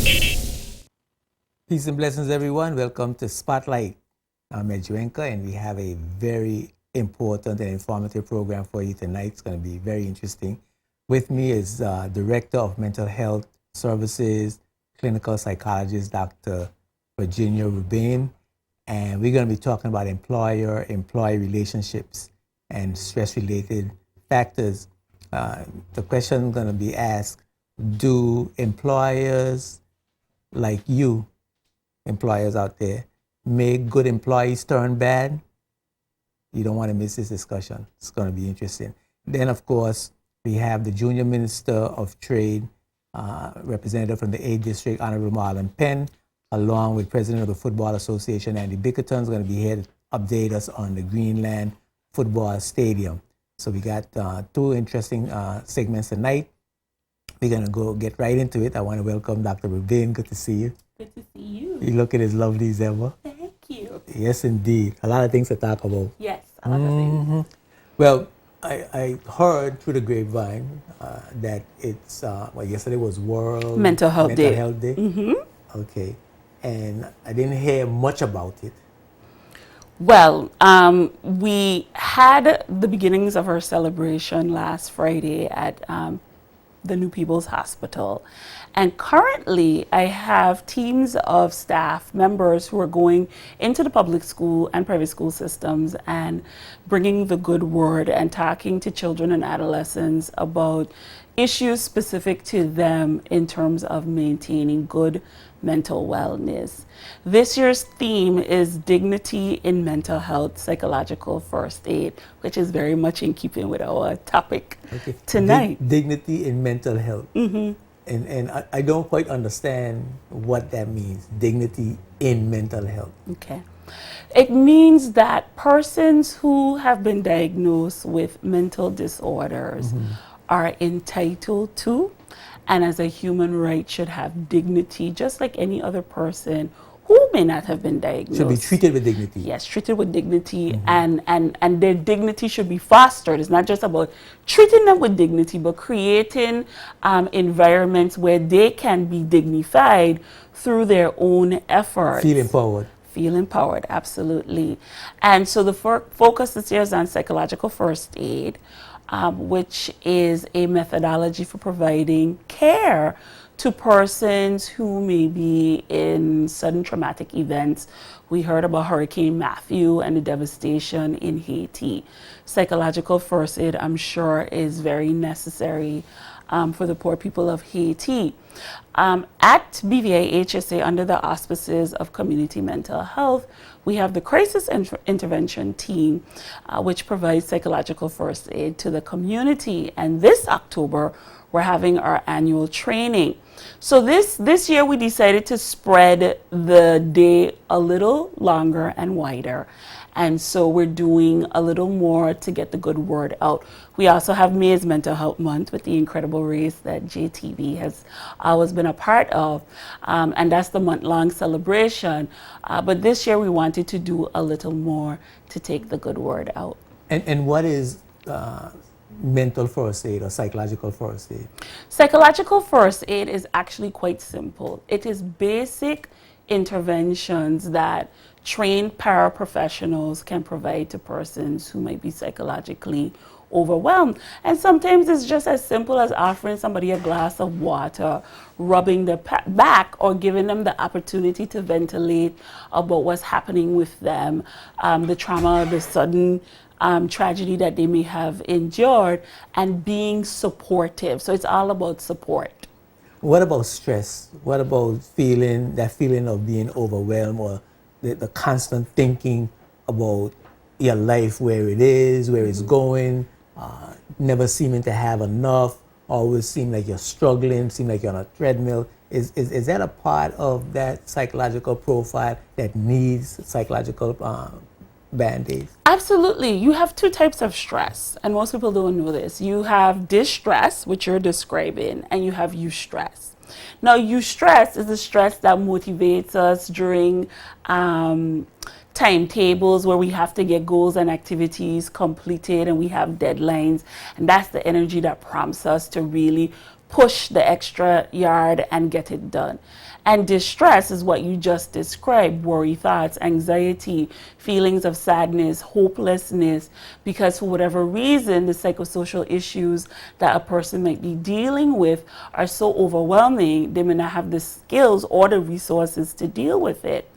Peace and blessings, everyone. Welcome to Spotlight. I'm Ed Juenka, and we have a very important and informative program for you tonight. It's going to be very interesting. With me is Director of Mental Health Services, clinical psychologist, Dr. Virginia Rubin, and we're going to be talking about employer-employee relationships and stress-related factors. The question going to be asked, do employers like you, employers out there, make good employees turn bad? You don't want to miss this discussion. It's going to be interesting. Then, of course, we have the Junior Minister of Trade, representative from the 8th District, Honorable Marlon Penn, along with President of the Football Association, Andy Bickerton, is going to be here to update us on the Greenland Football Stadium. So we got two interesting segments tonight. We're going to get right into it. I want to welcome Dr. Rubin. Good to see you. Good to see you. You looking as lovely as ever. Thank you. Yes, indeed. A lot of things to talk about. Yes, a lot of things. Well, I heard through the grapevine that it's, yesterday was World Mental Health Day. Mm-hmm. Okay. And I didn't hear much about it. Well, we had the beginnings of our celebration last Friday at the New People's Hospital. And currently, I have teams of staff members who are going into the public school and private school systems and bringing the good word and talking to children and adolescents about issues specific to them in terms of maintaining good mental wellness. This year's theme is Dignity in Mental Health, Psychological First Aid, which is very much in keeping with our topic tonight. Dignity in mental health. Mm-hmm. And I don't quite understand what that means, dignity in mental health. Okay. It means that persons who have been diagnosed with mental disorders are entitled to, and as a human right should have dignity just like any other person who may not have been diagnosed. Should be treated with dignity. Yes, treated with dignity, and their dignity should be fostered. It's not just about treating them with dignity, but creating environments where they can be dignified through their own efforts. Feel empowered. Feel empowered, absolutely. And so the focus this year is on psychological first aid, which is a methodology for providing care to persons who may be in sudden traumatic events. We heard about Hurricane Matthew and the devastation in Haiti. Psychological first aid, I'm sure, is very necessary for the poor people of Haiti. At BVI HSA, under the auspices of Community Mental Health, we have the Crisis Intervention Team, which provides psychological first aid to the community. And this October, we're having our annual training. So this year we decided to spread the day a little longer and wider. And so we're doing a little more to get the good word out. We also have May's Mental Health Month with the incredible race that JTV has always been a part of. And that's the month-long celebration. But this year we wanted to do a little more to take the good word out. And what is mental first aid or psychological first aid? Psychological first aid is actually quite simple. It is basic interventions that trained paraprofessionals can provide to persons who might be psychologically overwhelmed. And sometimes it's just as simple as offering somebody a glass of water, rubbing their back, or giving them the opportunity to ventilate about what's happening with them, the trauma, the sudden tragedy that they may have endured, and being supportive. So it's all about support. What about stress? What about that feeling of being overwhelmed, or the constant thinking about your life, where it is, where it's going, never seeming to have enough, always seem like you're struggling, seem like you're on a treadmill? Is that a part of that psychological profile that needs psychological Band-Aids? Absolutely. You have two types of stress, and most people don't know this. You have distress, which you're describing, and you have eustress. Now, eustress is the stress that motivates us during timetables where we have to get goals and activities completed and we have deadlines, and that's the energy that prompts us to really push the extra yard and get it done. And distress is what you just described: worry, thoughts, anxiety, feelings of sadness, hopelessness, because for whatever reason, the psychosocial issues that a person might be dealing with are so overwhelming, they may not have the skills or the resources to deal with it.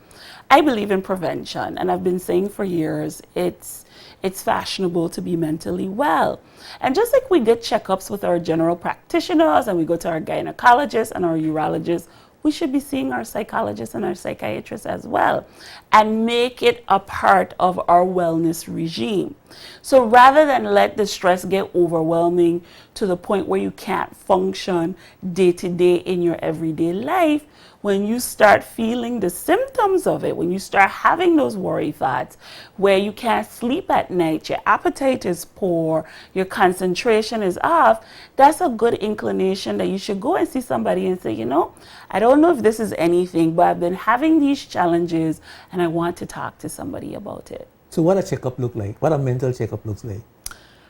I believe in prevention, and I've been saying for years, it's fashionable to be mentally well. And just like we get checkups with our general practitioners and we go to our gynecologists and our urologists, we should be seeing our psychologists and our psychiatrists as well, and make it a part of our wellness regime. So rather than let the stress get overwhelming to the point where you can't function day to day in your everyday life, when you start feeling the symptoms of it, when you start having those worry thoughts, where you can't sleep at night, your appetite is poor, your concentration is off, that's a good inclination that you should go and see somebody and say, you know, I don't know if this is anything, but I've been having these challenges and I want to talk to somebody about it. So what a checkup look like? What a mental checkup looks like?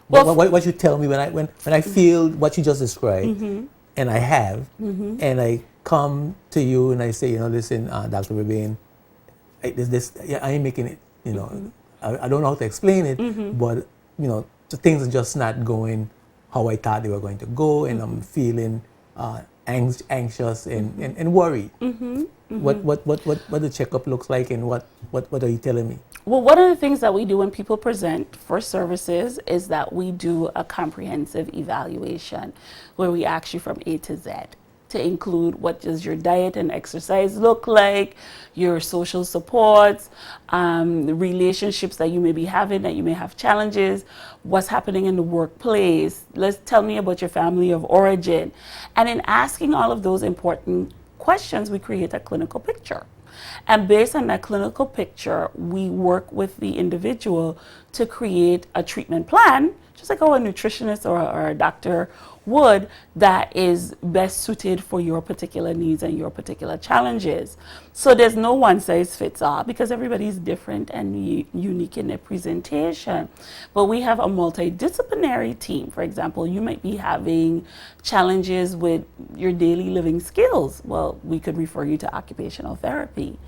Well, what you tell me when I feel what you just described, and I have, and I come to you and I say, you know, listen, Dr. Rebane, I ain't making it, you know, I don't know how to explain it, but, you know, the things are just not going how I thought they were going to go, and I'm feeling anxious and worried. What the checkup looks like, and what are you telling me? Well, one of the things that we do when people present for services is that we do a comprehensive evaluation where we ask you from A to Z, to include what does your diet and exercise look like, your social supports, the relationships that you may be having, that you may have challenges, what's happening in the workplace. Tell me about your family of origin. And in asking all of those important questions, we create a clinical picture. And based on that clinical picture, we work with the individual to create a treatment plan, just like how a nutritionist or a doctor would, that is best suited for your particular needs and your particular challenges. So there's no one size fits all, because everybody's different and unique in their presentation. But we have a multidisciplinary team. For example, you might be having challenges with your daily living skills. Well, we could refer you to occupational therapy.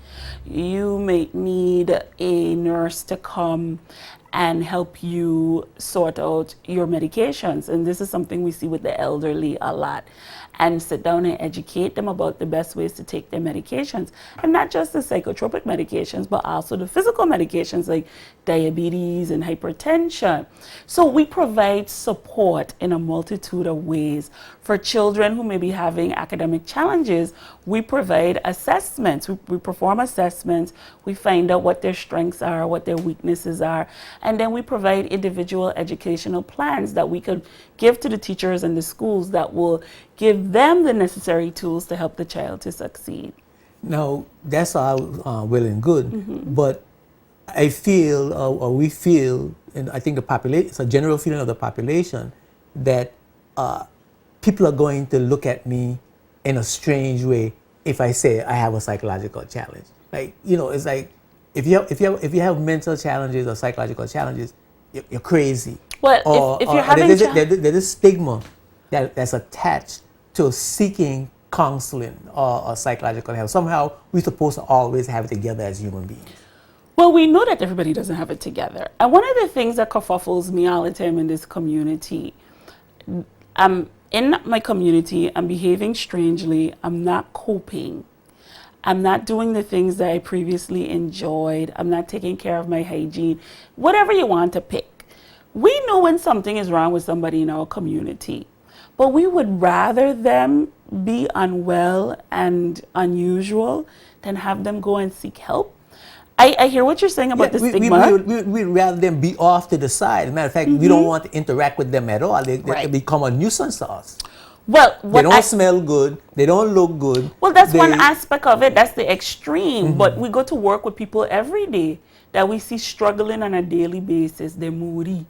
You may need a nurse to come and help you sort out your medications. And this is something we see with the elderly a lot. And sit down and educate them about the best ways to take their medications. And not just the psychotropic medications, but also the physical medications like diabetes and hypertension. So we provide support in a multitude of ways. For children who may be having academic challenges, we provide assessments. We perform assessments. We find out what their strengths are, what their weaknesses are. And then we provide individual educational plans that we could give to the teachers and the schools that will give them the necessary tools to help the child to succeed. Now, that's all well and good, but I feel, or we feel, and I think the population, it's a general feeling of the population, that people are going to look at me in a strange way if I say I have a psychological challenge. Like, you know, it's like, if you have mental challenges or psychological challenges, you're crazy. Well, if you're having there's a stigma that's attached to seeking counseling or psychological help. Somehow we're supposed to always have it together as human beings. Well, we know that everybody doesn't have it together. And one of the things that kerfuffles me all the time in this community, in my community, I'm behaving strangely, I'm not coping. I'm not doing the things that I previously enjoyed. I'm not taking care of my hygiene. Whatever you want to pick. We know when something is wrong with somebody in our community, but we would rather them be unwell and unusual than have them go and seek help. I hear what you're saying about the stigma. We'd rather them be off to the side. As a matter of fact, we don't want to interact with them at all. They become a nuisance to us. Well, they don't smell good. They don't look good. Well, that's one aspect of it. That's the extreme. But we go to work with people every day that we see struggling on a daily basis. They're moody.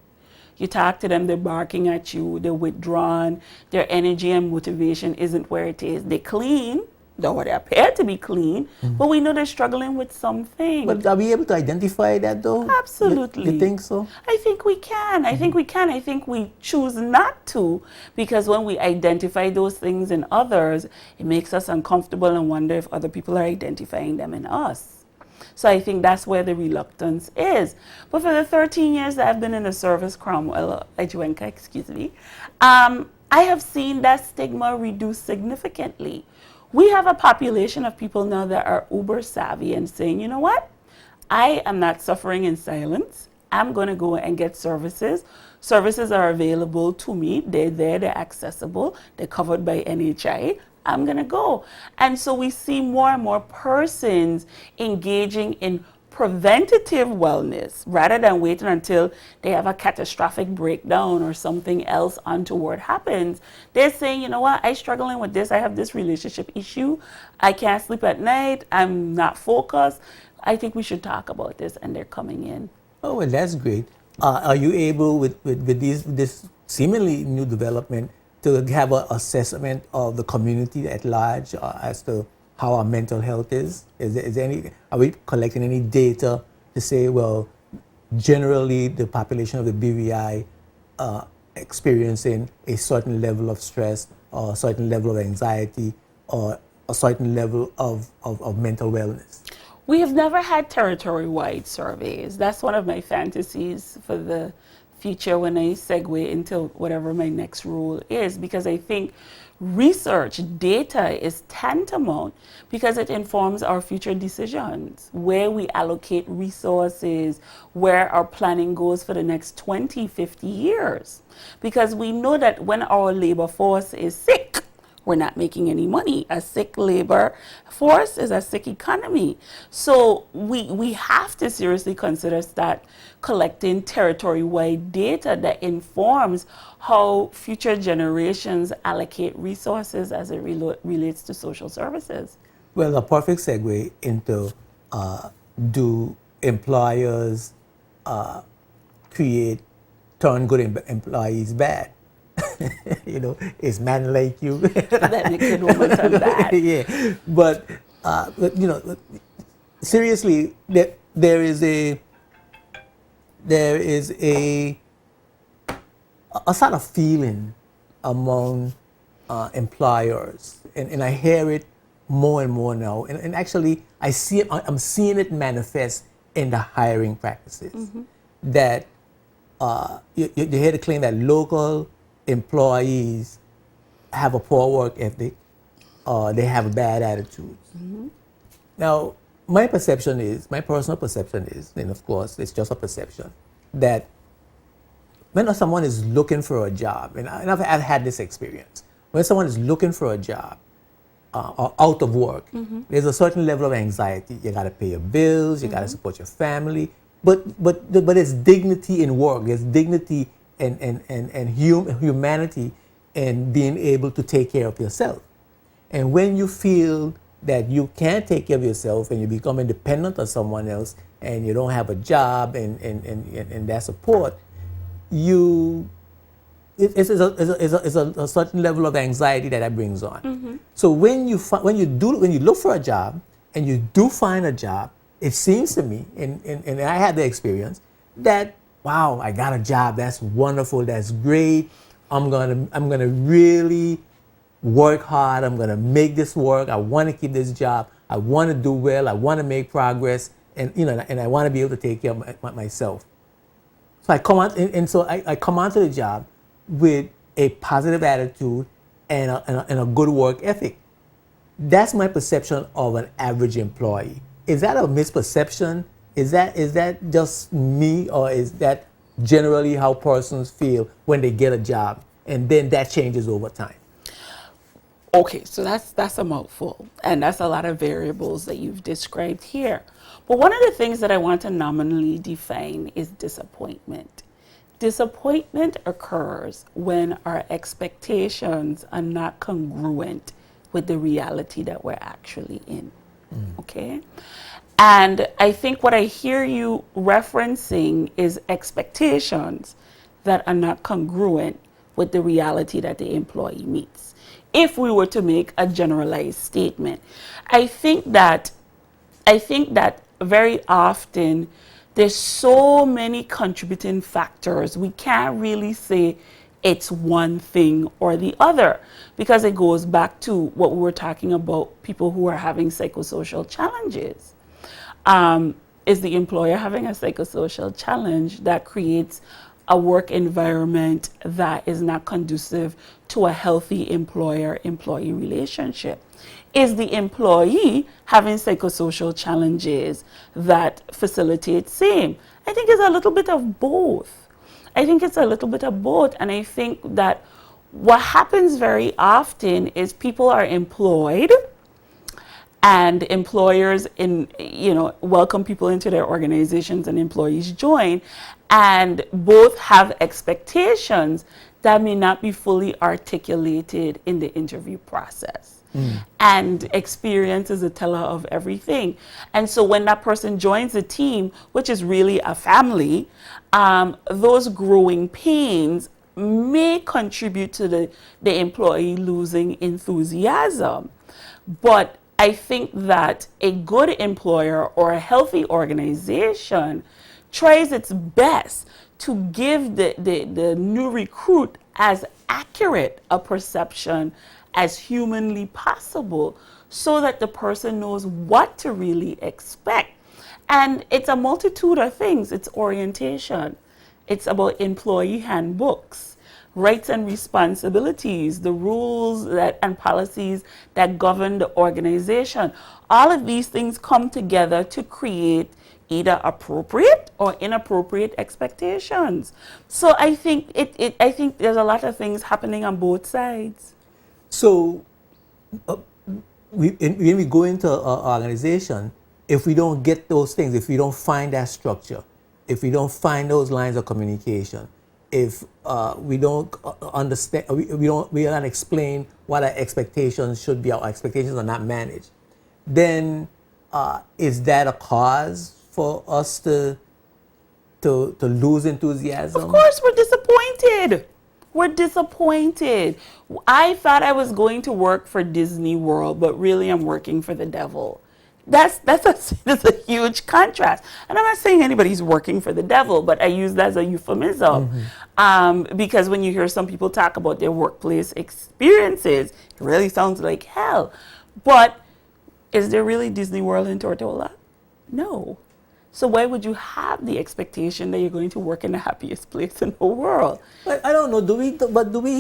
You talk to them, they're barking at you. They're withdrawn. Their energy and motivation isn't where it is. They're clean. though they appear to be clean, but we know they're struggling with something. But are we able to identify that though? Absolutely. You think so? I think we can. I think we can. I think we choose not to, because when we identify those things in others, it makes us uncomfortable and wonder if other people are identifying them in us. So I think that's where the reluctance is. But for the 13 years that I've been in the service, Cromwell, Ejuenka, excuse me, I have seen that stigma reduce significantly. We have a population of people now that are uber savvy and saying, you know what? I am not suffering in silence. I'm going to go and get services. Services are available to me. They're there, they're accessible, they're covered by NHI. I'm going to go. And so we see more and more persons engaging in preventative wellness rather than waiting until they have a catastrophic breakdown or something else untoward happens. They're saying, you know what, I'm struggling with this. I have this relationship issue. I can't sleep at night. I'm not focused. I think we should talk about this, and they're coming in. Oh, well, that's great. Are you able, with this seemingly new development, to have an assessment of the community at large as to how our mental health is? Are we collecting any data to say, well, generally the population of the BVI experiencing a certain level of stress or a certain level of anxiety or a certain level of mental wellness? We have never had territory-wide surveys. That's one of my fantasies for the future when I segue into whatever my next role is, because I think research data is tantamount, because it informs our future decisions, where we allocate resources, where our planning goes for the next 20, 50 years. Because we know that when our labor force is sick, we're not making any money. A sick labor force is a sick economy. So we have to seriously consider start collecting territory-wide data that informs how future generations allocate resources as it relates to social services. Well, a perfect segue into do employers turn good employees bad? You know, is man like you? That makes it almost bad. Yeah, but you know, seriously, there is a sort of feeling among employers, and I hear it more and more now, and actually I'm seeing it manifest in the hiring practices. That you hear the claim that local employees have a poor work ethic, they have a bad attitude. Now, my personal perception is, and of course it's just a perception, that when someone is looking for a job, and I've had this experience, when someone is looking for a job or out of work, there's a certain level of anxiety. You got to pay your bills, you got to support your family, but there's dignity in work. There's dignity and humanity in being able to take care of yourself. And when you feel that you can't take care of yourself and you become independent of someone else and you don't have a job and that support, it's a certain level of anxiety that brings on. So when you look for a job and you do find a job, it seems to me, and I had the experience, that wow, I got a job, that's wonderful, that's great. I'm gonna really work hard, I'm gonna make this work, I wanna keep this job, I wanna do well, I wanna make progress, and I wanna be able to take care of myself. So I come out, and so I come onto the job with a positive attitude and a good work ethic. That's my perception of an average employee. Is that a misperception? Is that just me, or is that generally how persons feel when they get a job, and then that changes over time? Okay, so that's a mouthful, and that's a lot of variables that you've described here. But one of the things that I want to nominally define is disappointment. Disappointment occurs when our expectations are not congruent with the reality that we're actually in. Okay? And I think what I hear you referencing is expectations that are not congruent with the reality that the employee meets. if we were to make a generalized statement. I think that very often there's so many contributing factors. We can't really say it's one thing or the other, because it goes back to what we were talking about, people who are having psychosocial challenges. Is the employer having a psychosocial challenge that creates a work environment that is not conducive to a healthy employer-employee relationship? Is the employee having psychosocial challenges that facilitate same? I think it's a little bit of both. And I think that what happens very often is people are employed, and employers welcome people into their organizations, and employees join, and both have expectations that may not be fully articulated in the interview process. And experience is a teller of everything. And so when that person joins a team, which is really a family, those growing pains may contribute to the employee losing enthusiasm. But I think that a good employer or a healthy organization tries its best to give the new recruit as accurate a perception as humanly possible, so that the person knows what to really expect. And it's a multitude of things. It's orientation. It's about employee handbooks, rights and responsibilities, the rules and policies that govern the organization. All of these things come together to create either appropriate or inappropriate expectations. So I think I think there's a lot of things happening on both sides. So, when we go into an organization, if we don't get those things, if we don't find that structure, if we don't find those lines of communication, if we don't understand, we don't explain what our expectations should be, our expectations are not managed, then is that a cause for us to lose enthusiasm? Of course, we're disappointed. We're disappointed. I thought I was going to work for Disney World, but really I'm working for the devil. That's a huge contrast. And I'm not saying anybody's working for the devil, but I use that as a euphemism. Because when you hear some people talk about their workplace experiences, it really sounds like hell. But is there really Disney World in Tortola? No. So why would you have the expectation that you're going to work in the happiest place in the world? But I don't know. Do we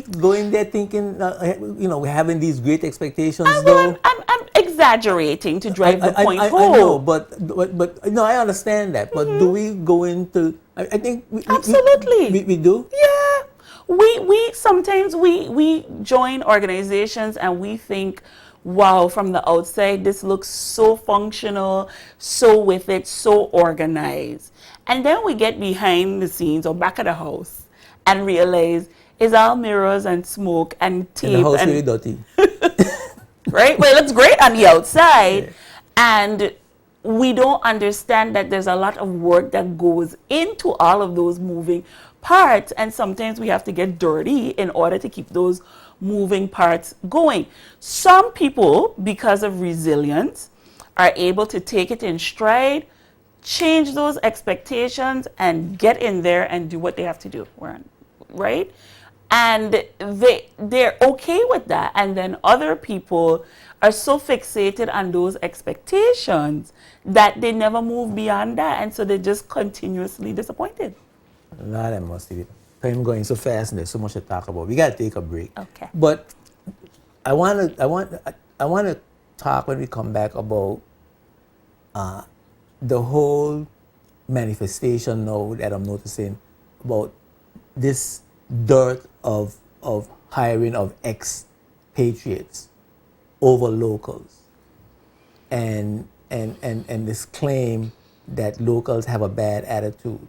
go in there thinking, we're having these great expectations? Well, I'm exaggerating to drive the point home. I know, but no, I understand that. But do we go into? I think absolutely we do. Yeah, we sometimes we join organizations and we think, wow, from the outside, this looks so functional, so with it, so organized. And then we get behind the scenes or back of the house and realize it's all mirrors and smoke and tape. And the house really dirty. Right? Well, it looks great on the outside. Yeah. And we don't understand that there's a lot of work that goes into all of those moving parts. And sometimes we have to get dirty in order to keep those moving parts going. Some people, because of resilience, are able to take it in stride, change those expectations, and get in there and do what they have to do, right? And they're okay with that. And then other people are so fixated on those expectations that they never move beyond that, and so they're just continuously disappointed. Lord, I must be. Time going so fast and there's so much to talk about. We got to take a break. Okay. But I want to talk when we come back about the whole manifestation now that I'm noticing about this dearth of hiring of expatriates over locals, and this claim that locals have a bad attitude.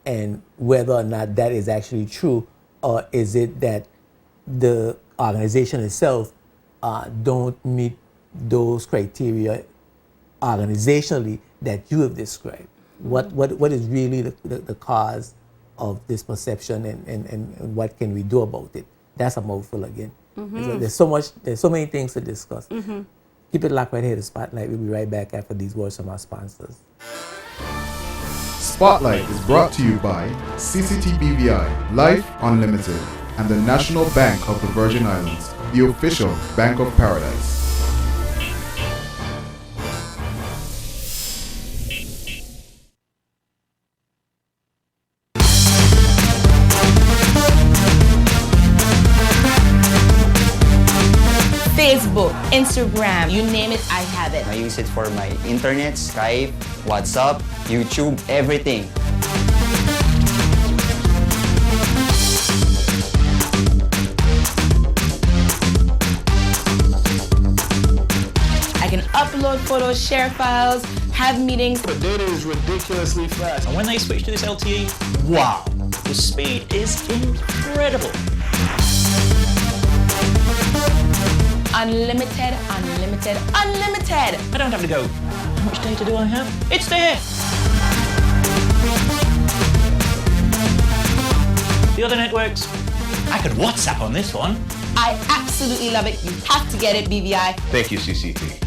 And whether or not that is actually true, or is it that the organization itself don't meet those criteria organizationally that you have described? What is really the cause of this perception, and what can we do about it? That's a mouthful again. There's so many things to discuss. Keep it locked right here, the Spotlight. We'll be right back after these words from our sponsors. Spotlight is brought to you by CCTBVI, Life Unlimited, and the National Bank of the Virgin Islands, the official Bank of Paradise. Facebook, Instagram, you name it, I have it. I use it for my internet, Skype, WhatsApp, YouTube, everything. I can upload photos, share files, have meetings. The data is ridiculously fast. And when they switch to this LTE, wow, the speed is incredible. Unlimited, unlimited, unlimited. I don't have to go, how much data do I have? It's there. The other networks, I could WhatsApp on this one. I absolutely love it. You have to get it, BVI. Thank you, CCT.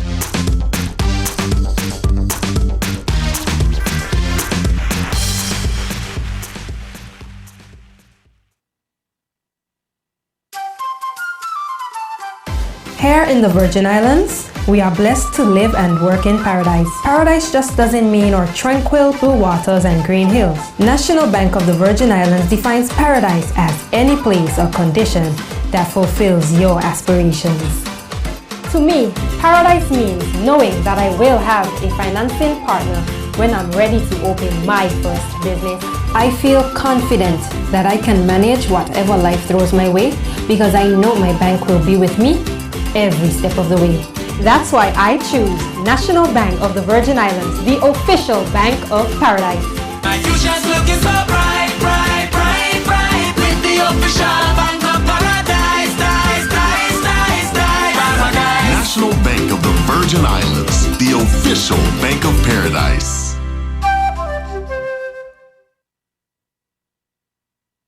Here in the Virgin Islands, we are blessed to live and work in paradise. Paradise just doesn't mean our tranquil blue waters and green hills. National Bank of the Virgin Islands defines paradise as any place or condition that fulfills your aspirations. To me, paradise means knowing that I will have a financing partner when I'm ready to open my first business. I feel confident that I can manage whatever life throws my way because I know my bank will be with me every step of the way. That's why I choose National Bank of the Virgin Islands, the official Bank of Paradise. My future's looking so bright, bright, bright, bright, with the official Bank of Paradise, dice, dice, dice, dice, paradise. National Bank of the Virgin Islands, the official Bank of Paradise.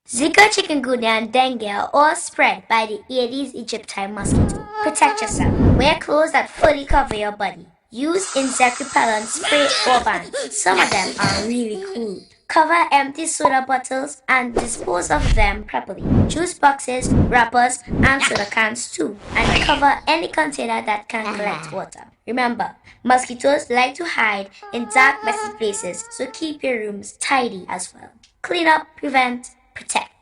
Zika, chikungunya, and dengue are all spread by the Aedes aegypti mosquito. Protect yourself. Wear clothes that fully cover your body. Use insect repellent spray or ban. Some of them are really crude. Cover empty soda bottles and dispose of them properly. Juice boxes, wrappers, and soda cans too. And cover any container that can collect water. Remember, mosquitoes like to hide in dark, messy places, so keep your rooms tidy as well. Clean up, prevent, protect.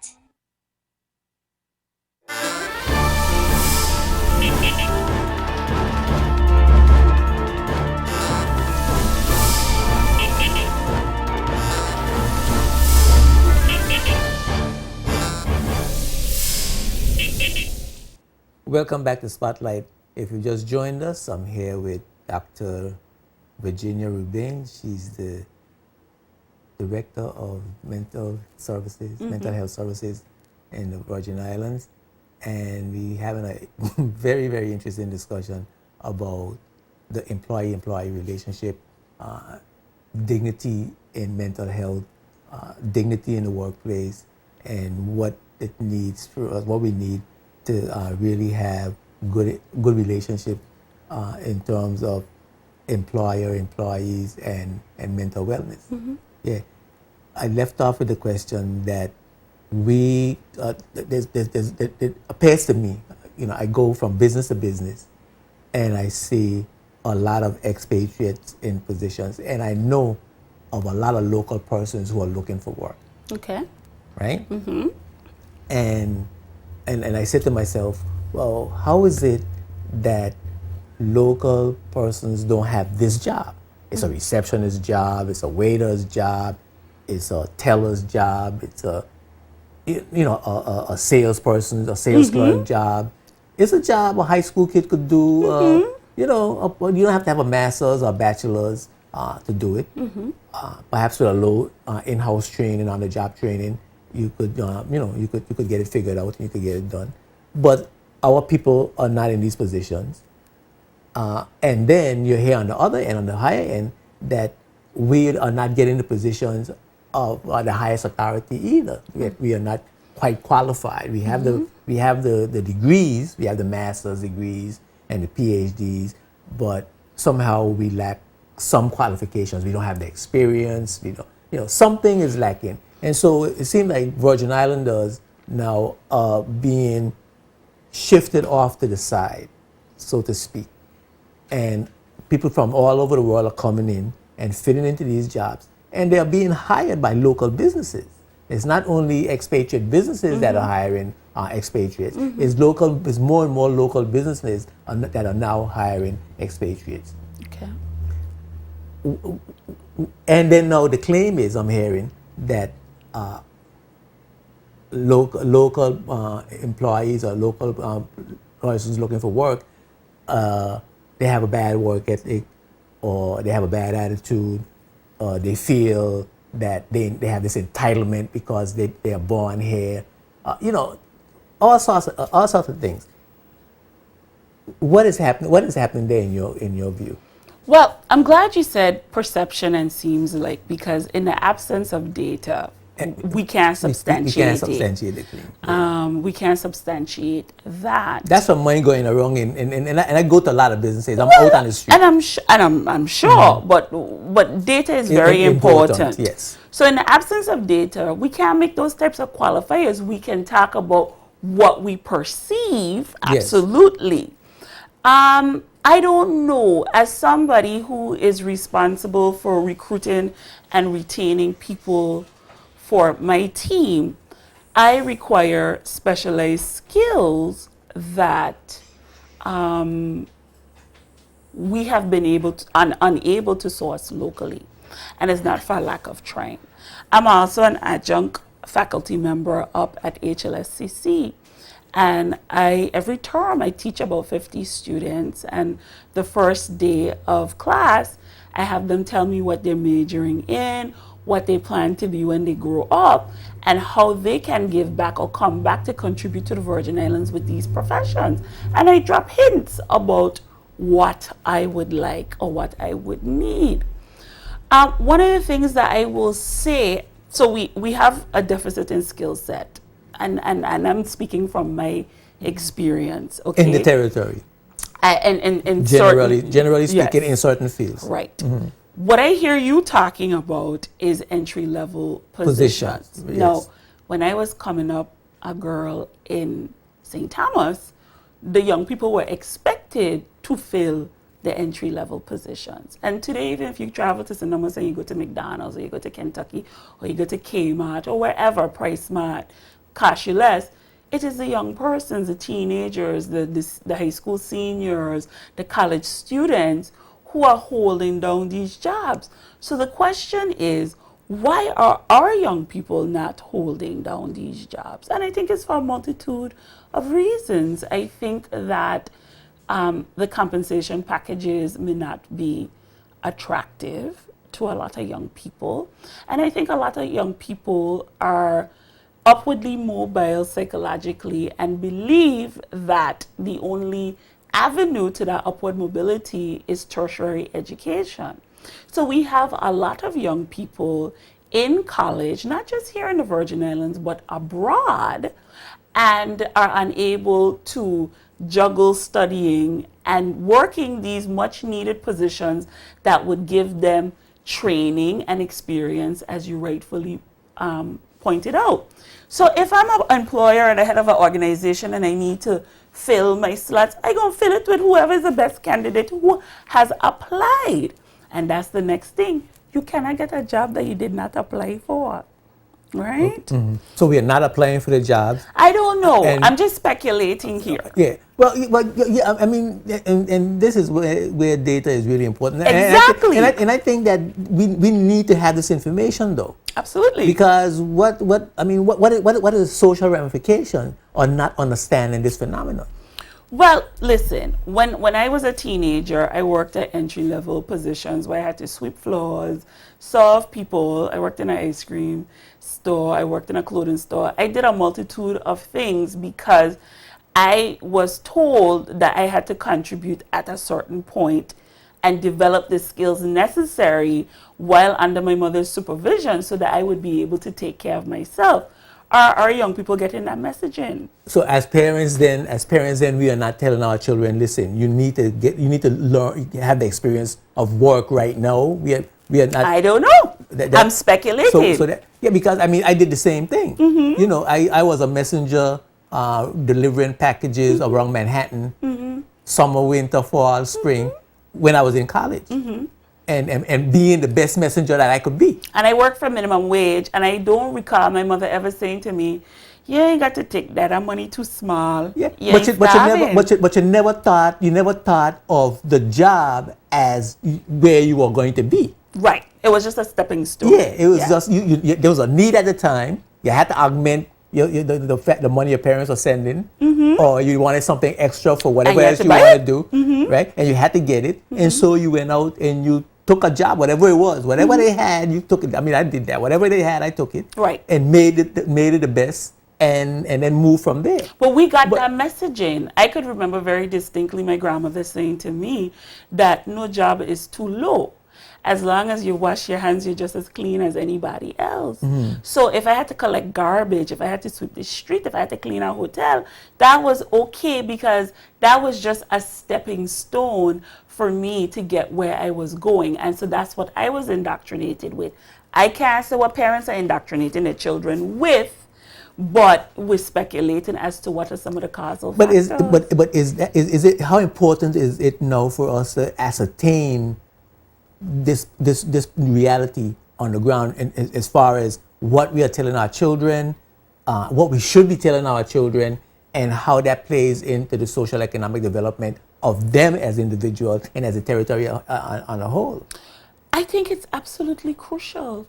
Welcome back to Spotlight. If you just joined us, I'm here with Dr. Virginia Rubin. She's the Director of Mental Services, Mental Health Services in the Virgin Islands. And we're having a very, very interesting discussion about the employee-employee relationship, dignity in mental health, dignity in the workplace, and what it needs for us, what we need to really have good relationship in terms of employer, employees, and mental wellness. Yeah, I left off with the question that it appears to me, I go from business to business, and I see a lot of expatriates in positions, and I know of a lot of local persons who are looking for work. Okay. Right? And I said to myself, well, how is it that local persons don't have this job? It's a receptionist's job, it's a waiter's job, it's a teller's job, it's a salesperson, a sales clerk job. It's a job a high school kid could do. You don't have to have a master's or bachelor's to do it. Perhaps with a low in-house training, on-the-job training, you could you could get it figured out and you could get it done. But our people are not in these positions. And then you're here on the other end, on the higher end, that we are not getting the positions of the highest authority either. We are not quite qualified. We have the degrees, we have the master's degrees and the PhDs, but somehow we lack some qualifications. We don't have the experience. We don't, something is lacking. And so it seems like Virgin Islanders now are being shifted off to the side, so to speak. And people from all over the world are coming in and fitting into these jobs. And they're being hired by local businesses. It's not only expatriate businesses that are hiring expatriates. It's more and more local businesses that are now hiring expatriates. Okay. And then now the claim is, I'm hearing, that local employees or local persons looking for work, they have a bad work ethic, or they have a bad attitude, or they feel that they have this entitlement because they are born here, all sorts of things. What is happening there in your view? Well, I'm glad you said perception and seems like, because in the absence of data, we can't substantiate We can't substantiate the claim. We can't substantiate that. That's some money going around, and I go to a lot of businesses. I'm out on the street. And I'm sure, but data is very important. Yes. So in the absence of data, we can't make those types of qualifiers. We can talk about what we perceive, absolutely. I don't know, as somebody who is responsible for recruiting and retaining people for my team, I require specialized skills that we have been unable to source locally. And it's not for lack of trying. I'm also an adjunct faculty member up at HLSCC. And every term I teach about 50 students, and the first day of class, I have them tell me what they're majoring in, what they plan to be when they grow up, and how they can give back or come back to contribute to the Virgin Islands with these professions. And I drop hints about what I would like or what I would need. One of the things that I will say, so we have a deficit in skill set. And I'm speaking from my experience, okay? In the territory. And generally speaking, in certain fields. Right. What I hear you talking about is entry-level positions. Yes. Now, when I was coming up, a girl in St. Thomas, the young people were expected to fill the entry-level positions. And today, even if you travel to St. Thomas and you go to McDonald's, or you go to Kentucky, or you go to Kmart, or wherever, PriceSmart, Cash You Less, it is the young persons, the teenagers, the high school seniors, the college students who are holding down these jobs. So the question is, why are our young people not holding down these jobs? And I think it's for a multitude of reasons. I think that the compensation packages may not be attractive to a lot of young people. And I think a lot of young people are upwardly mobile psychologically and believe that the only avenue to that upward mobility is tertiary education. So we have a lot of young people in college, not just here in the Virgin Islands, but abroad, and are unable to juggle studying and working these much needed positions that would give them training and experience, as you rightfully pointed out. So if I'm an employer and the head of an organization and I need to fill my slots, I'm going to fill it with whoever is the best candidate who has applied. And that's the next thing. You cannot get a job that you did not apply for, right? So we are not applying for the jobs. I don't know. I'm just speculating here. Yeah. Well, I mean, and this is where data is really important. Exactly. And I think that we need to have this information, though. Absolutely. Because what is the social ramification of not understanding this phenomenon? Well, listen, when I was a teenager, I worked at entry-level positions where I had to sweep floors, serve people. I worked in an ice cream store. I worked in a clothing store. I did a multitude of things because I was told that I had to contribute at a certain point and develop the skills necessary while under my mother's supervision so that I would be able to take care of myself. are our young people getting that messaging? So as parents, then we are not telling our children, listen, you need to learn, have the experience of work right now. We are not. I don't know. I'm speculating. Because I mean, I did the same thing. You know, I was a messenger delivering packages around Manhattan, summer, winter, fall, spring, when I was in college. And being the best messenger that I could be. And I worked for minimum wage, and I don't recall my mother ever saying to me, "You ain't got to take that money too small." Yeah, but you never thought of the job as where you were going to be. Right. It was just a stepping stone. Yeah, it was just there was a need at the time. You had to augment the money your parents were sending, or you wanted something extra for whatever else you wanted to do, right? And you had to get it, and so you went out and you took a job, whatever it was, whatever they had, you took it. I mean, I did that. Whatever they had, I took it, right, and made it the best, and then moved from there. But we got that messaging. I could remember very distinctly my grandmother saying to me that no job is too low. As long as you wash your hands, you're just as clean as anybody else. So if I had to collect garbage, if I had to sweep the street, if I had to clean a hotel, that was okay, because that was just a stepping stone for me to get where I was going. And so that's what I was indoctrinated with. I can't say what parents are indoctrinating their children with, but we're speculating as to what are some of the causal factors. Is it how important is it now for us to ascertain this reality on the ground, and as far as what we are telling our children, what we should be telling our children, and how that plays into the social economic development of them as individuals and as a territory on a whole? I think it's absolutely crucial.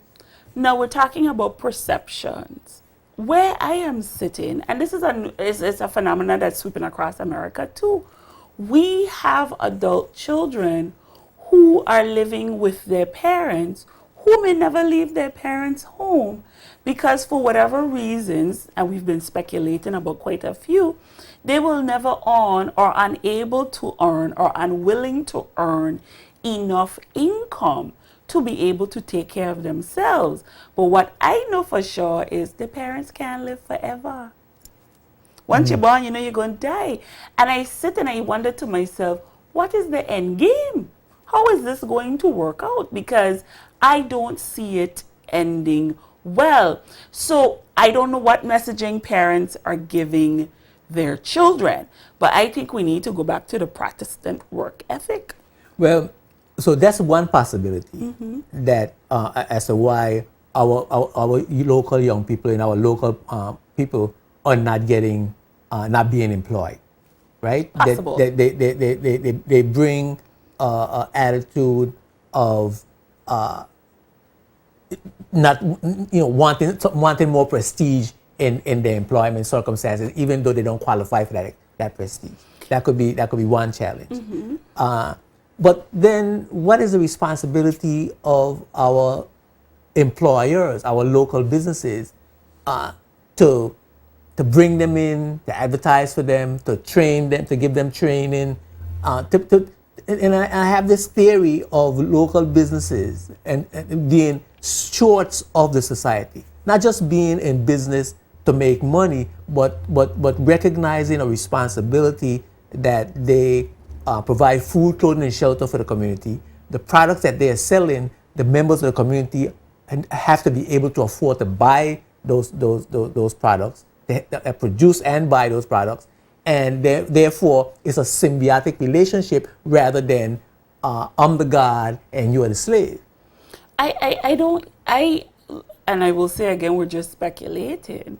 Now we're talking about perceptions. Where I am sitting, and this is a phenomenon that's sweeping across America too, we have adult children who are living with their parents who may never leave their parents' home because for whatever reasons, and we've been speculating about quite a few, they will never earn or unable to earn or unwilling to earn enough income to be able to take care of themselves. But what I know for sure is the parents can't live forever. Once you're born, you know you're going to die. And I sit and I wonder to myself, what is the end game? How is this going to work out? Because I don't see it ending well. So I don't know what messaging parents are giving their children, but I think we need to go back to the Protestant work ethic. Well, so that's one possibility that as to why our local young people and our local people are not getting, not being employed, right? Possible. They bring attitude of not, wanting more prestige in their employment circumstances, even though they don't qualify for that prestige. That could be one challenge. But then, what is the responsibility of our employers, our local businesses, to bring them in, to advertise for them, to train them, to give them training, and I have this theory of local businesses and being stewards of the society, not just being in business to make money, but recognizing a responsibility that they provide food, clothing, and shelter for the community. The products that they are selling, the members of the community have to be able to afford to buy those products. They produce and buy those products. And therefore, it's a symbiotic relationship rather than I'm the God and you are the slave. And I will say again, we're just speculating.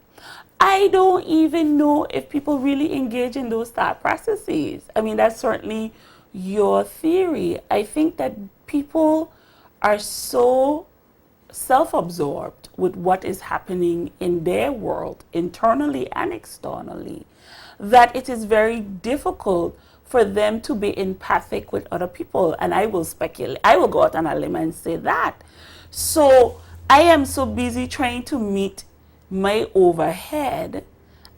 I don't even know if people really engage in those thought processes. I mean, that's certainly your theory. I think that people are so self-absorbed with what is happening in their world, internally and externally, that it is very difficult for them to be empathic with other people. And I will speculate, I will go out on a limb and say that. So I am so busy trying to meet my overhead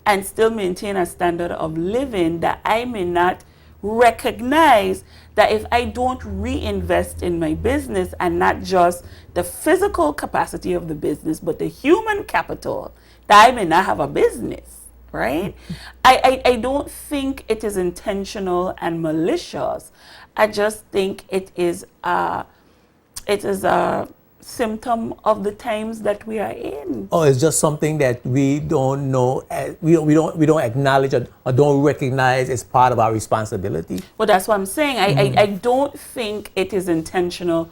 and still maintain a standard of living that I may not recognize that if I don't reinvest in my business, and not just the physical capacity of the business, but the human capital that I may not have a business, right? I don't think it is intentional and malicious. I just think it is a symptom of the times that we are in. Oh, it's just something that we don't know, we don't acknowledge or don't recognize as part of our responsibility. Well, that's what I'm saying. I don't think it is intentional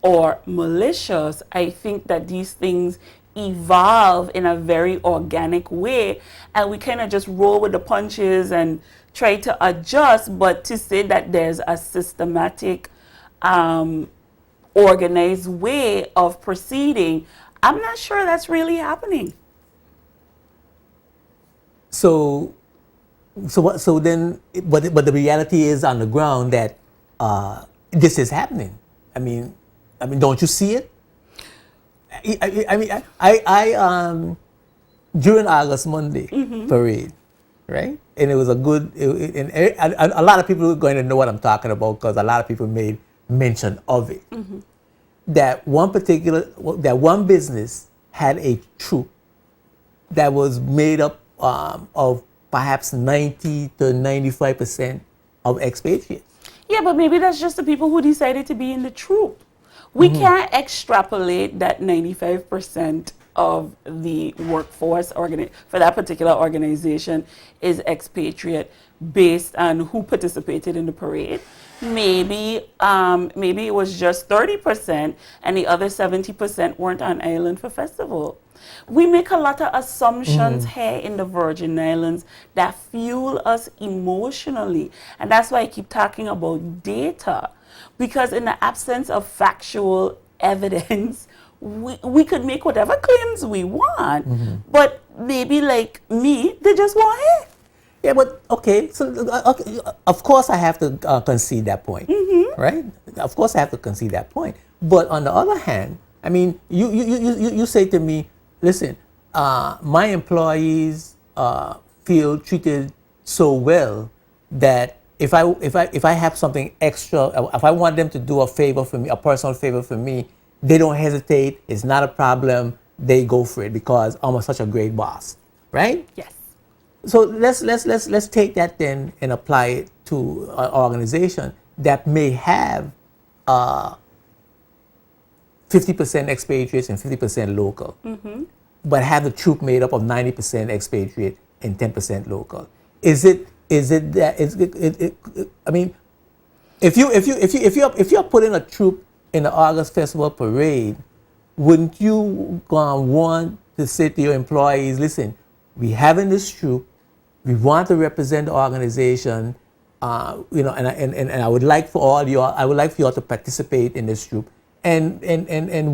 or malicious. I think that these things evolve in a very organic way, and we kind of just roll with the punches and try to adjust. But to say that there's a systematic, organized way of proceeding, I'm not sure that's really happening. So then, but the reality is on the ground that this is happening. I mean, don't you see it? I during August Monday parade, right? And it was a good, and a lot of people are going to know what I'm talking about because a lot of people made mention of it. That one business had a troop that was made up of perhaps 90 to 95% of expatriates. Yeah, but maybe that's just the people who decided to be in the troop. We can't extrapolate that 95% of the workforce for that particular organization is expatriate based on who participated in the parade. Maybe it was just 30% and the other 70% weren't on island for festival. We make a lot of assumptions here in the Virgin Islands that fuel us emotionally. And that's why I keep talking about data. Because in the absence of factual evidence, we could make whatever claims we want. But maybe like me, they just want it. Yeah, but okay, so okay, of course I have to concede that point, right? Of course I have to concede that point. But on the other hand, I mean, you say to me, listen, my employees feel treated so well that if I have something extra, if I want them to do a favor for me, a personal favor for me, they don't hesitate. It's not a problem. They go for it because I'm such a great boss, right? Yes. So let's take that then and apply it to an organization that may have 50% expatriates and 50% local, but have the troop made up of 90% expatriate and 10% local. Is it that? I mean, if you're putting a troop in the August Festival parade, wouldn't you want to say to your employees, listen, we having this troop, we want to represent the organization, and I would like for you all to participate in this troop. And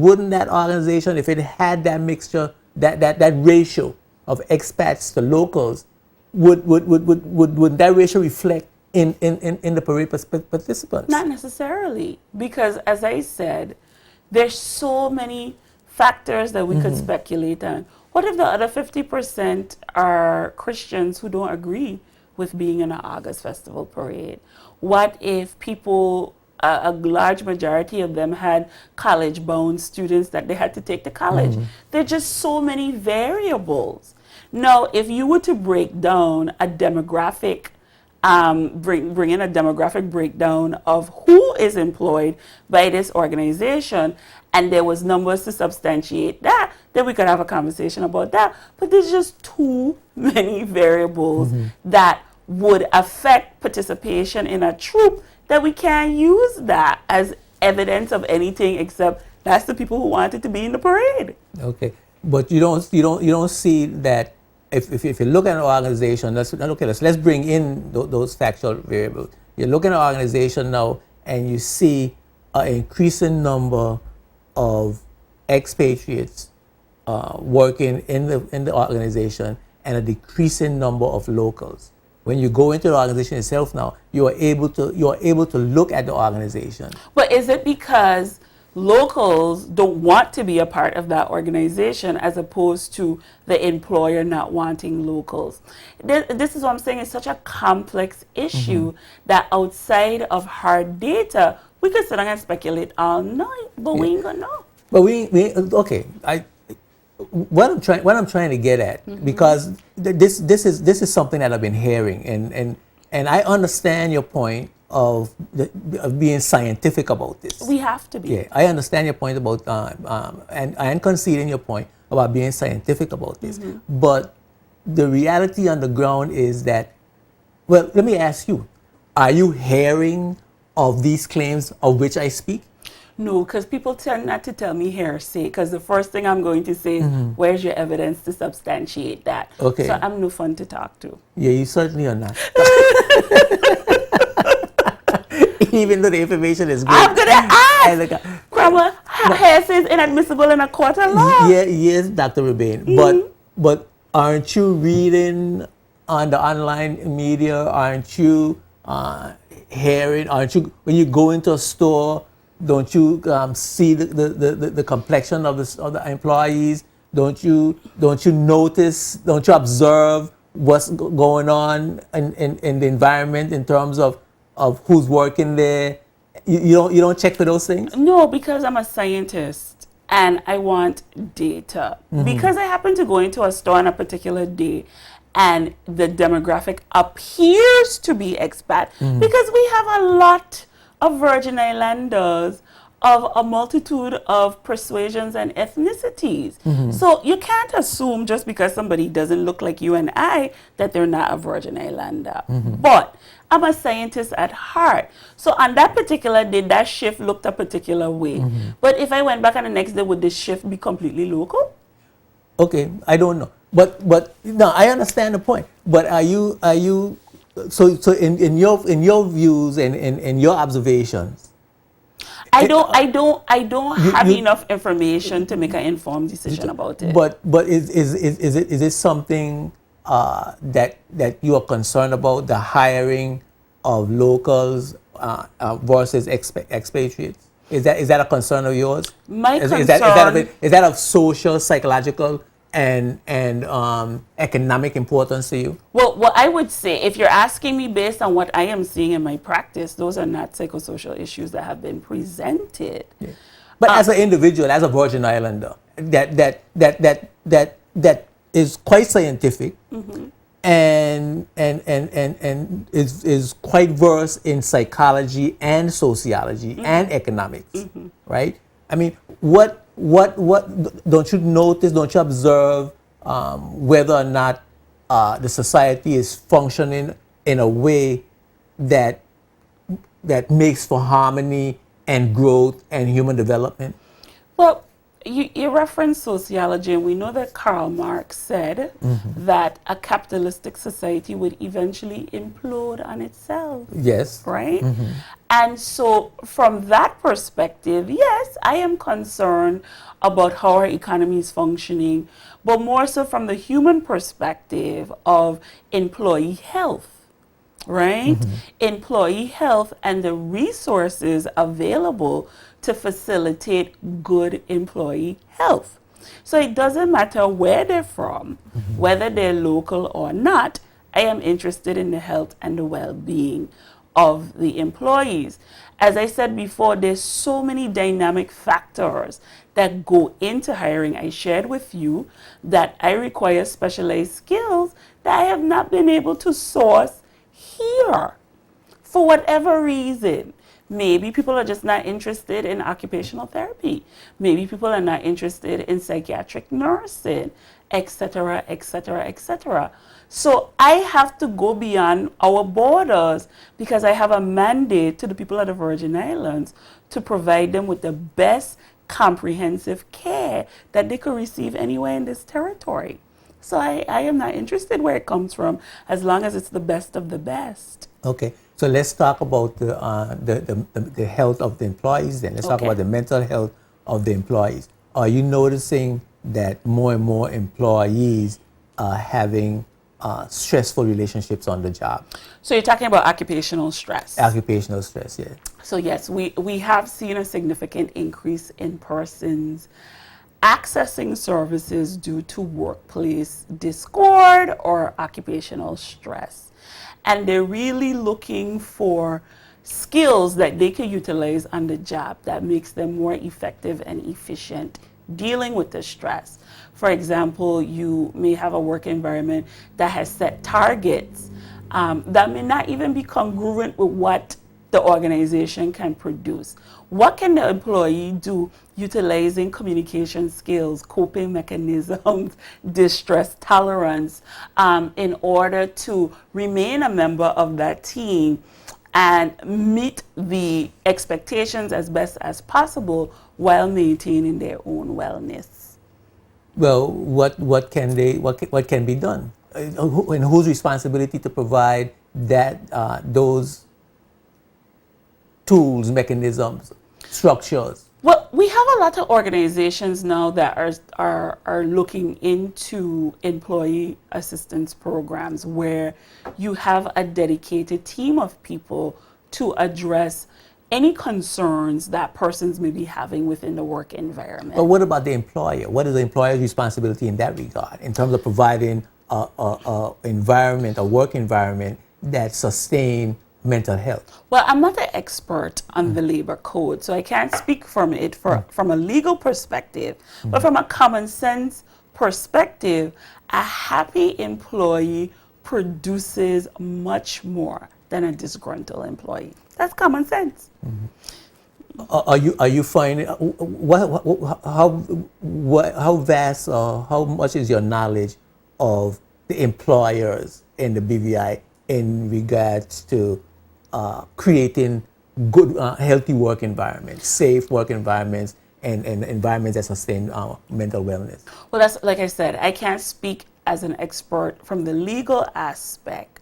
wouldn't that organization, if it had that mixture, that ratio of expats to locals, would that ratio reflect in the parade participants? Not necessarily, because as I said, there's so many factors that we could speculate on. What if the other 50% are Christians who don't agree with being in an August Festival parade? What if people, a large majority of them had college-bound students that they had to take to college? There are just so many variables. Now, if you were to break down a demographic, bring in a demographic breakdown of who is employed by this organization, and there was numbers to substantiate that, then we could have a conversation about that. But there's just too many variables that would affect participation in a troop that we can't use that as evidence of anything except that's the people who wanted to be in the parade. Okay, but you don't see that if you look at an organization. Let's bring in those factual variables. You look at an organization now and you see an increasing number of expatriates working in the organization and a decreasing number of locals. When you go into the organization itself now, you are able to look at the organization. But is it because locals don't want to be a part of that organization as opposed to the employer not wanting locals? This is what I'm saying. It's such a complex issue that outside of hard data, we could sit down and speculate all night, but we ain't gonna know. But we okay. what I'm trying to get at, because this is something that I've been hearing, and I understand your point of being scientific about this. We have to be. Yeah, I understand your point about and I am conceding your point about being scientific about this. But the reality on the ground is that, well, let me ask you, are you hearing of these claims of which I speak? No, because people tend not to tell me hearsay, because the first thing I'm going to say is, where's your evidence to substantiate that? Okay. So I'm no fun to talk to. Yeah, you certainly are not. Even though the information is good. I'm going to ask! Grandma, hearsay is inadmissible in a court of law. Yeah, yes, Dr. Rebane. But aren't you reading on the online media? Aren't you hearing? Aren't you, when you go into a store, don't you see the complexion of the employees? Don't you notice? Don't you observe what's going on in the environment in terms of who's working there? You don't check for those things? No, because I'm a scientist and I want data. Because I happen to go into a store on a particular day and the demographic appears to be expat, because we have a lot of Virgin Islanders of a multitude of persuasions and ethnicities. So you can't assume just because somebody doesn't look like you and I that they're not a Virgin Islander. But I'm a scientist at heart. So on that particular day, that shift looked a particular way. But if I went back on the next day, would this shift be completely local? Okay, I don't know. But no, I understand the point. But are you so in your views and in your observations? I don't have enough information to make an informed decision about it. But is it something that you are concerned about, the hiring of locals versus expatriates? Is that a concern of yours? My concern is that of social, psychological, and economic importance to you? Well, what I would say, if you're asking me based on what I am seeing in my practice, those are not psychosocial issues that have been presented. Yeah. But as an individual, as a Virgin Islander, that is quite scientific, and is quite versed in psychology and sociology and economics, right? I mean, what don't you notice? Don't you observe whether or not the society is functioning in a way that makes for harmony and growth and human development? Well, you reference sociology, and we know that Karl Marx said that a capitalistic society would eventually implode on itself. Yes. Right? And so from that perspective, yes, I am concerned about how our economy is functioning, but more so from the human perspective of employee health. Right? Employee health and the resources available to facilitate good employee health. So it doesn't matter where they're from, whether they're local or not, I am interested in the health and the well-being of the employees. As I said before, there's so many dynamic factors that go into hiring. I shared with you that I require specialized skills that I have not been able to source here for whatever reason. Maybe people are just not interested in occupational therapy. Maybe people are not interested in psychiatric nursing, etc., etc., etc. So I have to go beyond our borders because I have a mandate to the people of the Virgin Islands to provide them with the best comprehensive care that they could receive anywhere in this territory. So I am not interested where it comes from as long as it's the best of the best. Okay, so let's talk about the health of the employees then. Let's talk about the mental health of the employees. Are you noticing that more and more employees are having stressful relationships on the job? So you're talking about occupational stress. Occupational stress, yeah. So yes, we have seen a significant increase in persons accessing services due to workplace discord or occupational stress. And they're really looking for skills that they can utilize on the job that makes them more effective and efficient dealing with the stress. For example, you may have a work environment that has set targets that may not even be congruent with what the organization can produce. What can the employee do utilizing communication skills, coping mechanisms, distress tolerance, in order to remain a member of that team and meet the expectations as best as possible while maintaining their own wellness? Well, what can be done? And whose responsibility to provide that those tools, mechanisms, structures? Well, we have a lot of organizations now that are looking into employee assistance programs where you have a dedicated team of people to address any concerns that persons may be having within the work environment. But what about the employer? What is the employer's responsibility in that regard, in terms of providing a environment, a work environment that sustain mental health? Well, I'm not an expert on the labor code, so I can't speak from it from a legal perspective, but from a common sense perspective, a happy employee produces much more than a disgruntled employee. That's common sense. Are you finding how vast or how much is your knowledge of the employers in the BVI in regards to creating good, healthy work environments, safe work environments, and environments that sustain mental wellness? Well, that's like I said, I can't speak as an expert from the legal aspect.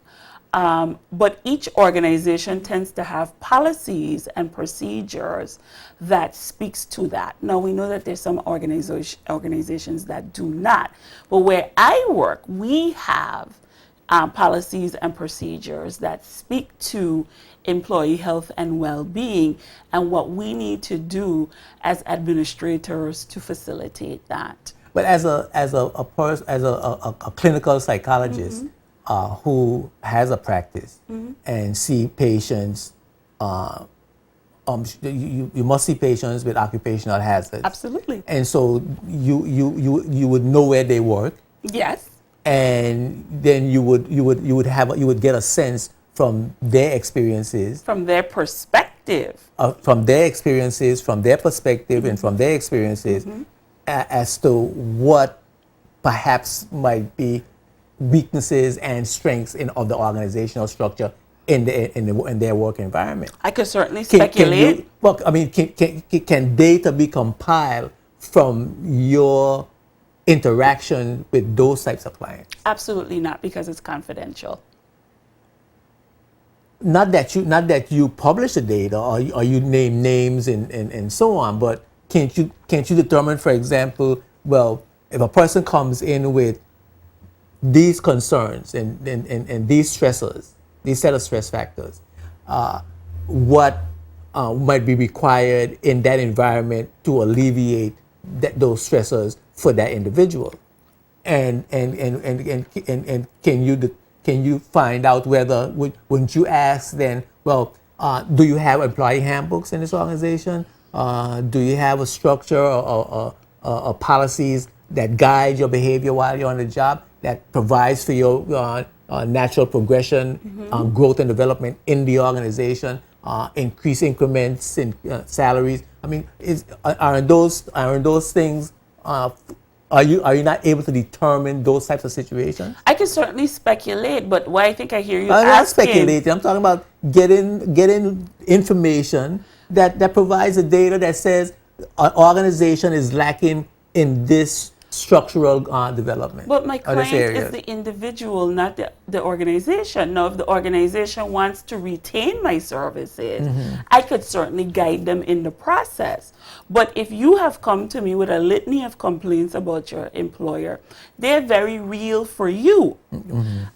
But each organization tends to have policies and procedures that speaks to that. Now, we know that there's some organizations that do not. But where I work, we have policies and procedures that speak to employee health and well-being and what we need to do as administrators to facilitate that. But as a clinical psychologist, who has a practice and see patients, you must see patients with occupational hazards. Absolutely. And so you would know where they work. Yes. And then you would get a sense from their experiences. From their perspective. From their experiences, from their perspective, and from their experiences, as to what perhaps might be weaknesses and strengths of the organizational structure in their work environment. I could certainly speculate. Can data be compiled from your interaction with those types of clients? Absolutely not, because it's confidential. Not that you publish the data or you name names and so on, but can't you determine, for example, well, if a person comes in with these concerns and these stressors, these set of stress factors, what might be required in that environment to alleviate those stressors for that individual, and can you find out whether wouldn't you ask then? Well, do you have employee handbooks in this organization? Do you have a structure or policies that guide your behavior while you're on the job, that provides for your natural progression, growth and development in the organization, increase increments in salaries? I mean, are those things? Are you not able to determine those types of situations? I can certainly speculate, but what I think I hear you I'm asking... not speculating. I'm talking about getting information that provides the data that says an organization is lacking in this structural development. But my client is the individual, not the organization. Now, if the organization wants to retain my services, I could certainly guide them in the process. But if you have come to me with a litany of complaints about your employer, they're very real for you.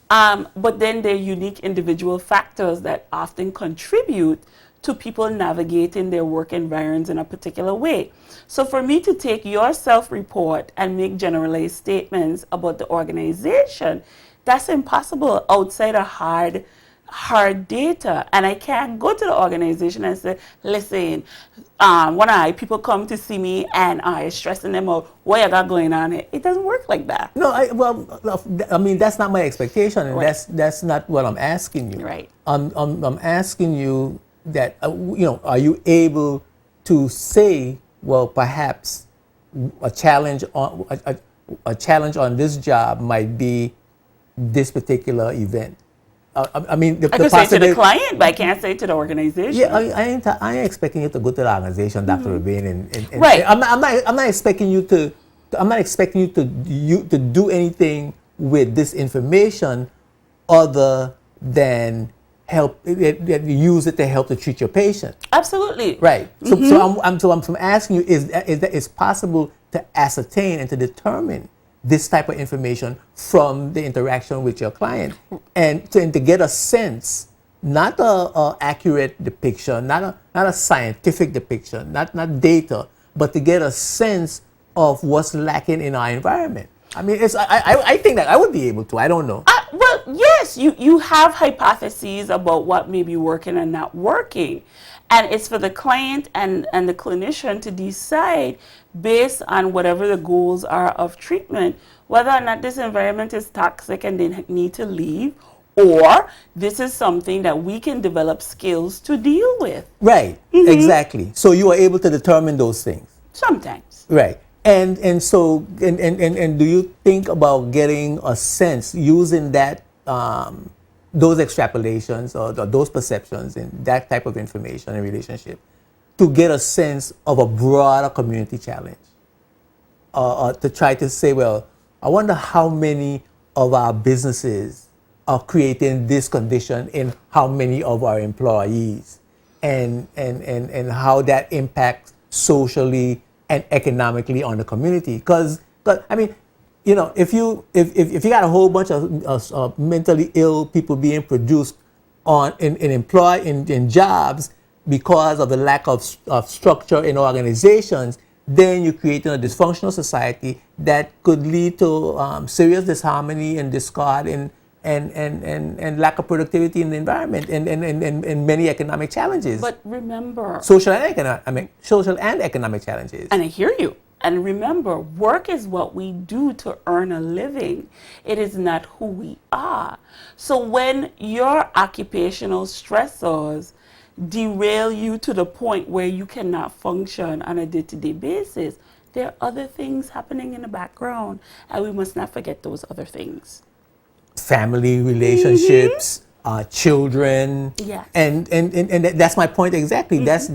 But then there are unique individual factors that often contribute to people navigating their work environments in a particular way. So for me to take your self-report and make generalized statements about the organization, that's impossible outside a hard hard data, and I can't go to the organization and say, listen, one of people come to see me and I stressing them out, what you got going on here? It doesn't work like that. No, I mean, that's not my expectation, and Right. that's not what I'm asking you. Right. I'm asking you that, are you able to say, well, perhaps a challenge on this job might be this particular event. I mean, I could say to the client, but I can't say to the organization. Yeah, I ain't expecting you to go to the organization, Dr. Rabin, and Right. I'm not expecting you to. I'm not expecting you to do anything with this information other than use it to help to treat your patient. Absolutely. Right. So I'm asking you, is that it's possible to ascertain and to determine this type of information from the interaction with your client, and to get a sense, not a accurate depiction, not a scientific depiction, not data, but to get a sense of what's lacking in our environment. I mean, I think that I would be able to. I don't know. Well, yes, you have hypotheses about what may be working and not working. And it's for the client and the clinician to decide, based on whatever the goals are of treatment, whether or not this environment is toxic and they need to leave, or this is something that we can develop skills to deal with. Right, exactly. So you are able to determine those things. Sometimes. Right. And so do you think about getting a sense using that those extrapolations or those perceptions and that type of information and relationship to get a sense of a broader community challenge? To try to say, well, I wonder how many of our businesses are creating this condition in how many of our employees, and how that impacts socially and economically on the community. Because I mean, if you got a whole bunch of mentally ill people being produced in jobs because of the lack of structure in organizations, then you're creating a dysfunctional society that could lead to serious disharmony and discord and lack of productivity in the environment and many economic challenges. But remember, social and economic challenges. And I hear you. And remember, work is what we do to earn a living. It is not who we are. So when your occupational stressors derail you to the point where you cannot function on a day-to-day basis, there are other things happening in the background, and we must not forget those other things. Family relationships, children, yes. and that's my point exactly. That's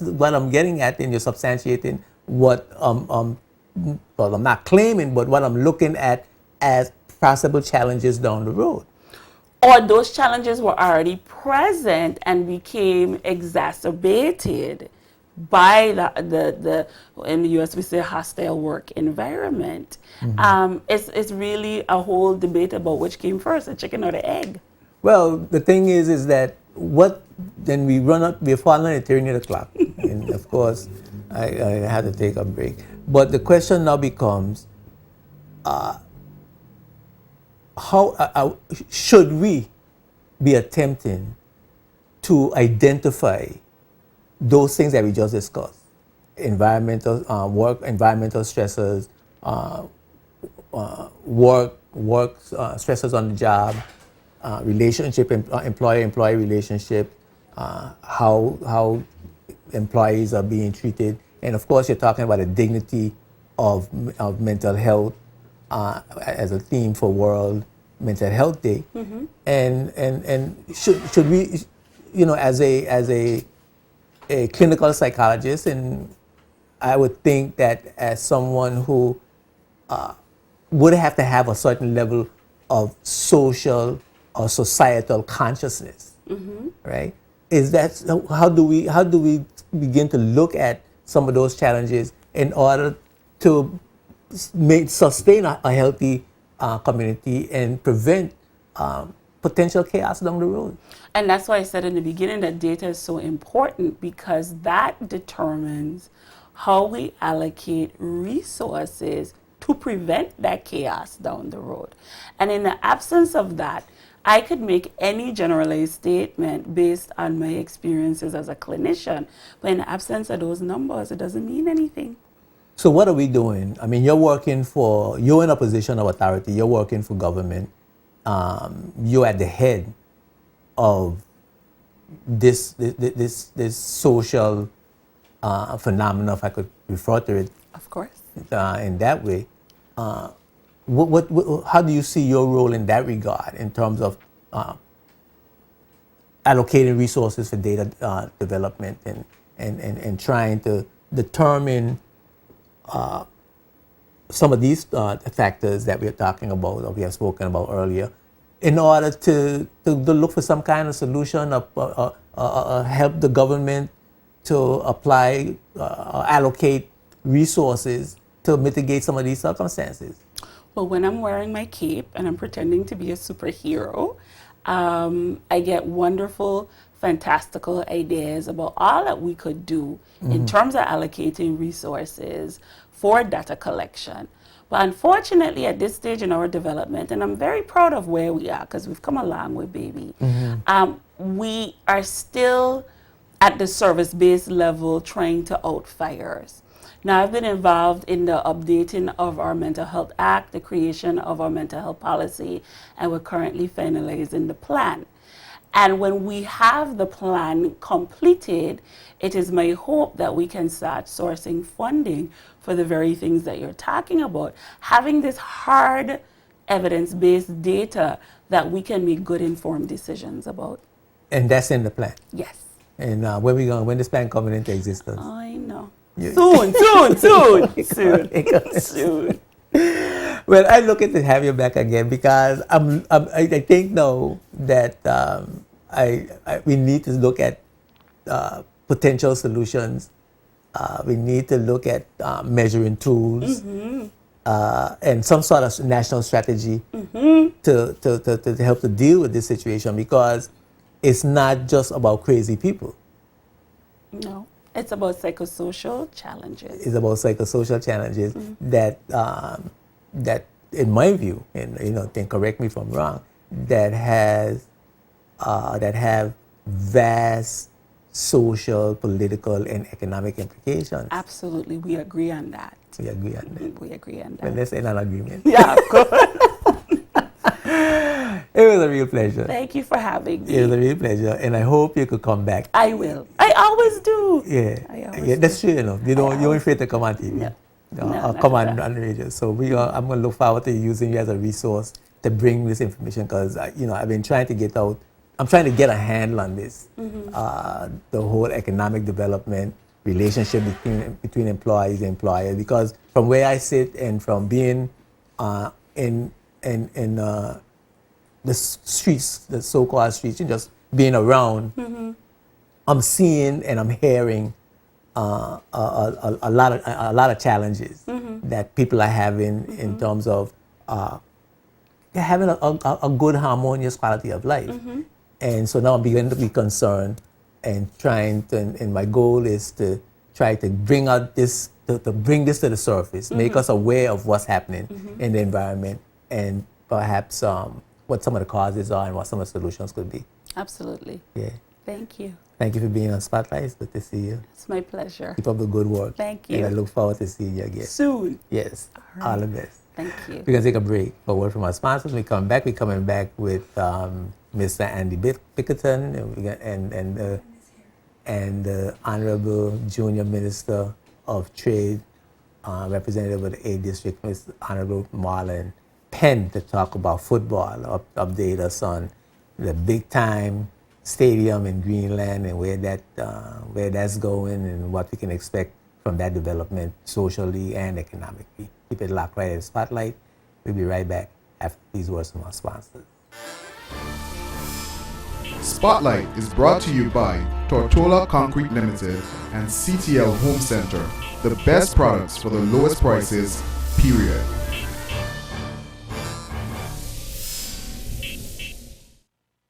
what I'm getting at, and you're substantiating what well, I'm not claiming, but what I'm looking at as possible challenges down the road. Or those challenges were already present and became exacerbated by the in the US we say hostile work environment. It's really a whole debate about which came first, the chicken or the egg. Well, the thing is that then we're following a tyranny of the clock, and of course I had to take a break. But the question now becomes, how should we be attempting to identify those things that we just discussed? Environmental stressors, work stressors on the job, employer-employee relationship, how employees are being treated, and of course you're talking about the dignity of mental health as a theme for World Mental Health Day. And should we, as a clinical psychologist, and I would think that as someone who would have to have a certain level of social or societal consciousness, right? How do we begin to look at some of those challenges in order to sustain a healthy community and prevent potential chaos down the road? And that's why I said in the beginning that data is so important, because that determines how we allocate resources to prevent that chaos down the road. And in the absence of that, I could make any generalized statement based on my experiences as a clinician, but in the absence of those numbers, it doesn't mean anything. So what are we doing? I mean, you're in a position of authority, you're working for government, you're at the head of this social phenomena, if I could refer to it. Of course. In that way. How do you see your role in that regard in terms of allocating resources for data development and trying to determine some of these factors that we're talking about, or we have spoken about earlier, in order to look for some kind of solution, help the government to apply, allocate resources to mitigate some of these circumstances? Well, when I'm wearing my cape and I'm pretending to be a superhero, I get wonderful, fantastical ideas about all that we could do in terms of allocating resources for data collection. But unfortunately, at this stage in our development, and I'm very proud of where we are because we've come a long way, baby, we are still at the service-based level trying to outfire us. Now, I've been involved in the updating of our Mental Health Act, the creation of our mental health policy, and we're currently finalizing the plan. And when we have the plan completed, it is my hope that we can start sourcing funding for the very things that you're talking about. Having this hard evidence-based data that we can make good informed decisions about. And that's in the plan? Yes. And when this plan coming into existence? I know. Yeah. Soon. Well, I look at to have you back again because I think now that we need to look at potential solutions. We need to look at measuring tools and some sort of national strategy to help to deal with this situation, because it's not just about crazy people. No. It's about psychosocial challenges. It's about psychosocial challenges that, in my view, and can correct me if I'm wrong, that have vast social, political, and economic implications. Absolutely, we agree on that. We agree on that. We agree on that. Well, let's end an agreement. Yeah, of course. It was a real pleasure. Thank you for having me. It was a real pleasure, and I hope you could come back. I will. I always do. Yeah, that's true. You don't afraid to come on TV. No, come on the radio. So I'm going to look forward to using you as a resource to bring this information, because I've been trying to get out. I'm trying to get a handle on this, the whole economic development relationship between employees and employers. Because from where I sit and from being in the streets, the so-called streets, and just being around, I'm seeing and I'm hearing a lot of challenges that people are having in terms of having a good, harmonious quality of life. And so now I'm beginning to be concerned and and my goal is to try to bring out this, to bring this to the surface, make us aware of what's happening in the environment, and perhaps what some of the causes are and what some of the solutions could be. Absolutely. Yeah. Thank you. Thank you for being on Spotlight. It's good to see you. It's my pleasure. Keep up the good work. Thank you. And I look forward to seeing you again. Soon. Yes. All the best. Thank you. We're going to take a break for a word from our sponsors. When we come back, we're coming back with Mr. Andy Bickerton and the Honorable Junior Minister of Trade, representative of the 8th District, Mr. Honorable Marlon Penn, to talk about football, update us on the big-time stadium in Greenland and where that's going and what we can expect from that development socially and economically. Keep it locked right at Spotlight. We'll be right back after these words from our sponsors. Spotlight is brought to you by Tortola Concrete Limited and CTL Home Center, the best products for the lowest prices, period.